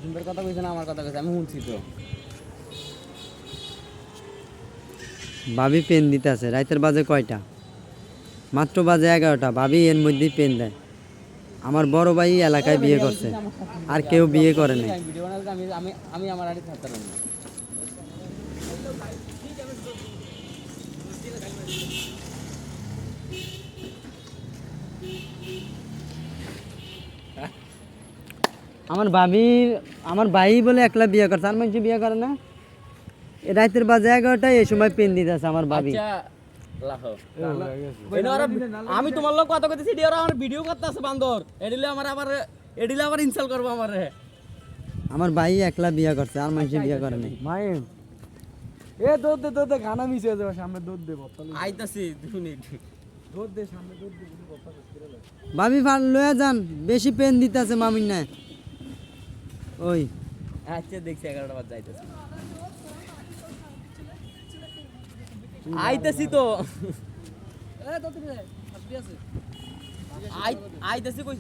সুন্দর কথা কইছ না আমার কথা কইছ আমি শুনছি তো ভাবি পেন দিতে আছে রাতের বাজে কয়টা মাত্র বাজে 11টা ভাবি এর মধ্যেই পেন দেয় আমার বড় ভাই এলাকায় বিয়ে করছে আর কেউ বিয়ে করে নাই আমি ভিডিও বানাতে আমি আমি আমি আমার আড়ি থাকতাম না আমার ভাই বলে একলা বিয়ে করছে আর মানুষ বিয়ে করে না রাতের বাজে 11টায় এই সময় পেন দিতে আছে আমার ভাবি আচ্ছা লাখো আমি তোমার লোক কথা কইতেছি এডি ওরা আমার ভিডিও করতে আছে বান্দর এডিলে আবার ইনস্টল করব আমারে আমার ভাই একলা বিয়ে করছে আর মানুষ বিয়ে করে নাই মাইম এ দুধ দে গানা মিশে যাবে সামনে দুধ দে বত্তাল আইতাছি 2 মিনিট দুধ দে সামনে দুধ দে কোনো কথা করে লাগে ভাবি ফাল লয়ে যান বেশি পেন দিতে আছে মামিন না ওই আচ্ছা দেখছি 11টা বাজে যাইতাছি আইতাছি তো এ দুধ দে আসবি আছে আইতাছি কই